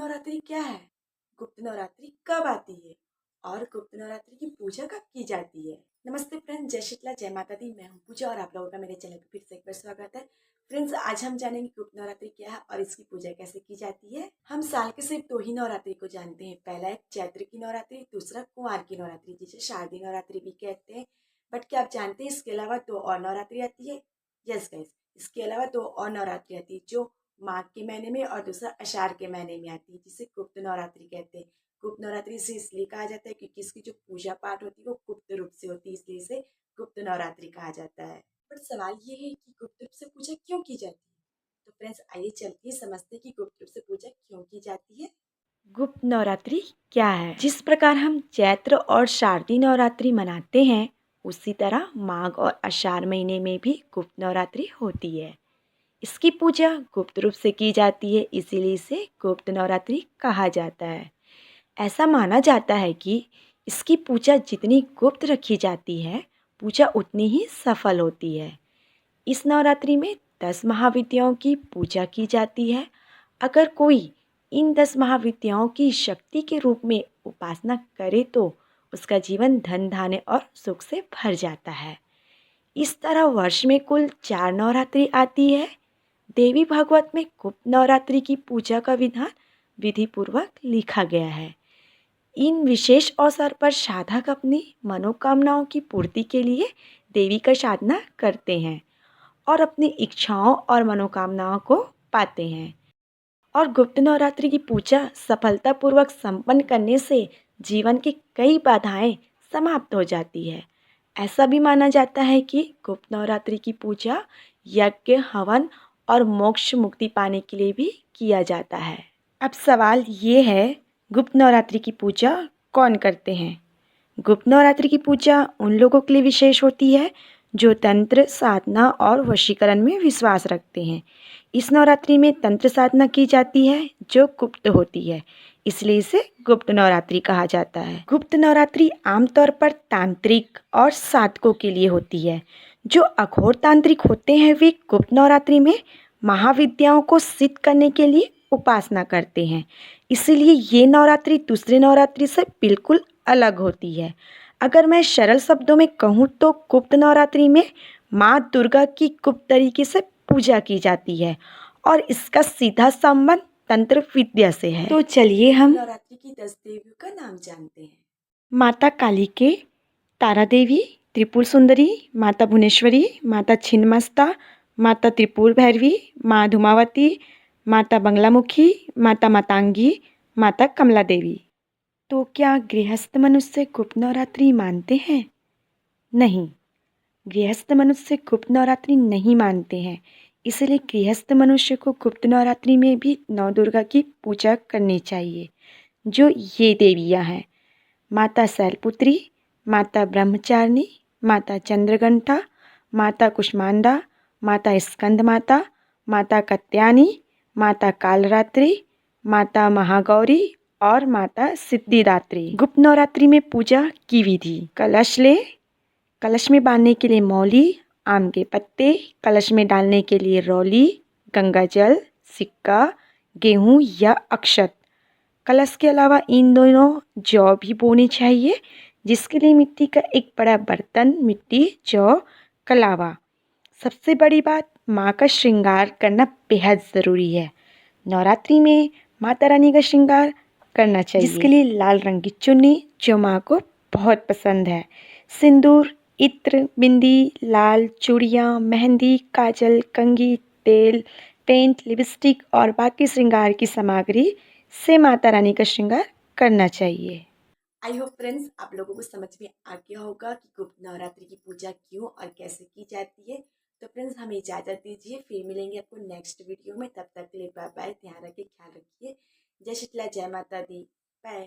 नवरात्रि क्या है? गुप्त नवरात्रि कब आती है? और गुप्त नवरात्रि की पूजा कब की जाती है? नमस्ते फ्रेंड्स, जय शीतला, जय माता दी। मैं हूँ पूजा और आप लोगों का मेरे चैनल पर फिर से एक बार स्वागत है। फ्रेंड्स, आज हम जानेंगे गुप्त नवरात्रि क्या है और इसकी पूजा कैसे की जाती है। हम साल के सिर्फ 2 ही नवरात्रि को जानते हैं। पहला एक चैत्र की नवरात्रि, दूसरा कुंवार की नवरात्रि, जिसे शारदीय नवरात्रि भी कहते हैं। बट क्या आप जानते हैं इसके अलावा 2 और नवरात्रि आती है? यस गाइस, इसके अलावा 2 और नवरात्रि आती है जो माघ के महीने में और दूसरा आषाढ़ के महीने में आती है, जिसे गुप्त नवरात्रि कहते हैं। गुप्त नवरात्रि से इसलिए कहा जाता है क्योंकि इसकी जो पूजा पाठ होती है वो गुप्त रूप से होती है, इसलिए इसे गुप्त नवरात्रि कहा जाता है। बट सवाल ये है कि गुप्त रूप से पूजा क्यों की जाती है? तो फ्रेंड्स, आइए चलते हैं समझते हैं कि गुप्त रूप से पूजा क्यों की जाती है। गुप्त नवरात्रि क्या है? जिस प्रकार हम चैत्र और शारदीय नवरात्रि मनाते हैं, उसी तरह माघ और आषाढ़ महीने में भी गुप्त नवरात्रि होती है। इसकी पूजा गुप्त रूप से की जाती है, इसीलिए इसे गुप्त नवरात्रि कहा जाता है। ऐसा माना जाता है कि इसकी पूजा जितनी गुप्त रखी जाती है, पूजा उतनी ही सफल होती है। इस नवरात्रि में 10 महाविद्याओं की पूजा की जाती है। अगर कोई इन 10 महाविद्याओं की शक्ति के रूप में उपासना करे तो उसका जीवन धन धान्य और सुख से भर जाता है। इस तरह वर्ष में कुल 4 नवरात्रि आती है। देवी भागवत में गुप्त नवरात्रि की पूजा का विधान विधि पूर्वक लिखा गया है। इन विशेष अवसर पर साधक अपनी मनोकामनाओं की पूर्ति के लिए देवी का साधना करते हैं और अपनी इच्छाओं और मनोकामनाओं को पाते हैं। और गुप्त नवरात्रि की पूजा सफलतापूर्वक संपन्न करने से जीवन की कई बाधाएं समाप्त हो जाती है। ऐसा भी माना जाता है कि गुप्त नवरात्रि की पूजा यज्ञ, हवन और मोक्ष मुक्ति पाने के लिए भी किया जाता है। अब सवाल ये है, गुप्त नवरात्रि की पूजा कौन करते हैं? गुप्त नवरात्रि की पूजा उन लोगों के लिए विशेष होती है जो तंत्र साधना और वशीकरण में विश्वास रखते हैं। इस नवरात्रि में तंत्र साधना की जाती है जो गुप्त होती है, इसलिए इसे गुप्त नवरात्रि कहा जाता है। गुप्त नवरात्रि आमतौर पर तांत्रिक और साधकों के लिए होती है। जो अघोर तांत्रिक होते हैं वे गुप्त नवरात्रि में महाविद्याओं को सिद्ध करने के लिए उपासना करते हैं, इसीलिए ये नवरात्रि दूसरे नवरात्रि से बिल्कुल अलग होती है। अगर मैं सरल शब्दों में कहूँ तो गुप्त नवरात्रि में माँ दुर्गा की गुप्त तरीके से पूजा की जाती है और इसका सीधा संबंध तंत्र विद्या से है। तो चलिए हम नवरात्रि की 10 देवियों का नाम जानते हैं। माता कालिके, तारा देवी, त्रिपुर सुंदरी, माता भुवनेश्वरी, माता छिन्नमस्ता, माता त्रिपुर भैरवी, माँ धूमावती, माता बंगलामुखी, माता मातांगी, माता कमला देवी। तो क्या गृहस्थ मनुष्य गुप्त नवरात्रि मानते हैं? नहीं, गृहस्थ मनुष्य गुप्त नवरात्रि नहीं मानते हैं, इसलिए गृहस्थ मनुष्य को गुप्त नवरात्रि में भी नौ दुर्गा की पूजा करनी चाहिए, जो ये देवियाँ हैं: माता शैलपुत्री, माता ब्रह्मचारिणी, माता चंद्रघंटा, माता कुष्मांडा, माता स्कंद माता, माता कत्यायनी, माता कालरात्रि, माता महागौरी और माता सिद्धिदात्री। गुप्त नवरात्रि में पूजा की विधि: कलश में बांधने के लिए मौली, आम के पत्ते, कलश में डालने के लिए रौली, गंगा जल, सिक्का, गेहूँ या अक्षत। कलश के अलावा इन दोनों जौ भी बोनी चाहिए, जिसके लिए मिट्टी का एक बड़ा बर्तन, मिट्टी, जौ, कलावा। सबसे बड़ी बात, माँ का श्रृंगार करना बेहद ज़रूरी है। नवरात्रि में माता रानी का श्रृंगार करना चाहिए, जिसके लिए लाल रंग की चुन्नी, जो माँ को बहुत पसंद है, सिंदूर, इत्र, बिंदी, लाल चूड़ियाँ, मेहंदी, काजल, कंघी, तेल, पेंट, लिपस्टिक और बाकी श्रृंगार की सामग्री से माता रानी का श्रृंगार करना चाहिए। आई होप फ्रेंड्स, आप लोगों को समझ में आ गया होगा कि गुप्त नवरात्रि की पूजा क्यों और कैसे की जाती है। तो फ्रेंड्स, हमें इजाज़त दीजिए, फिर मिलेंगे आपको नेक्स्ट वीडियो में। तब तक के लिए बाय बाय, ध्यान रखिए, ख्याल रखिए। जय शीतला, जय माता दी, बाय।